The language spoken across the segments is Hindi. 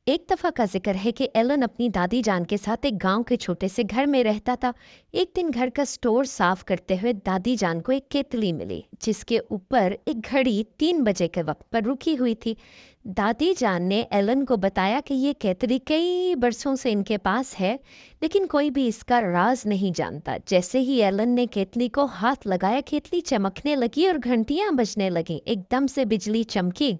एक दफा का जिक्र है कि एलन अपनी दादी जान के साथ एक गांव के छोटे से घर में रहता था। एक दिन घर का स्टोर साफ करते हुए दादी जान को एक केतली मिली जिसके ऊपर एक घड़ी 3 बजे के वक्त पर रुकी हुई थी। दादी जान ने एलन को बताया कि ये केतली कई बरसों से इनके पास है, लेकिन कोई भी इसका राज नहीं जानता। जैसे ही एलन ने केतली को हाथ लगाया, केतली चमकने लगी और घंटियां बजने लगीं। एकदम से बिजली चमकी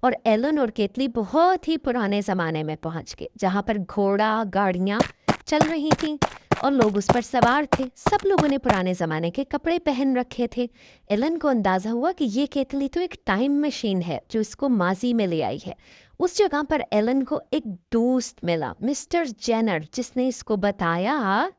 और एलन और केतली बहुत ही पुराने ज़माने में पहुंच गए, जहाँ पर घोड़ा गाड़ियाँ चल रही थीं और लोग उस पर सवार थे। सब लोगों ने पुराने ज़माने के कपड़े पहन रखे थे। एलन को अंदाज़ा हुआ कि ये केतली तो एक टाइम मशीन है जो इसको माजी में ले आई है। उस जगह पर एलन को एक दोस्त मिला, मिस्टर जेनर, जिसने इसको बताया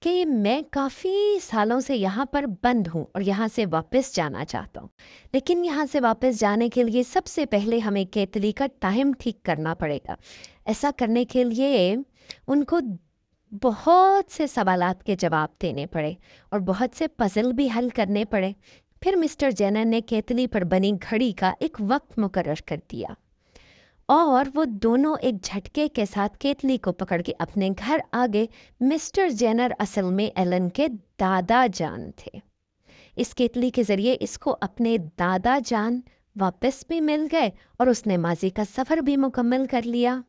कि मैं काफ़ी सालों से यहाँ पर बंद हूँ और यहाँ से वापस जाना चाहता हूँ। लेकिन यहाँ से वापस जाने के लिए सबसे पहले हमें केतली का टाइम ठीक करना पड़ेगा। ऐसा करने के लिए उनको बहुत से सवालात के जवाब देने पड़े और बहुत से पजल भी हल करने पड़े। फिर मिस्टर जेनर ने केतली पर बनी घड़ी का एक वक्त मुकर्रर कर दिया और वो दोनों एक झटके के साथ केतली को पकड़ के अपने घर आ गए। मिस्टर जेनर असल में एलन के दादा जान थे। इस केतली के जरिए इसको अपने दादा जान वापस भी मिल गए और उसने माजी का सफ़र भी मुकम्मल कर लिया।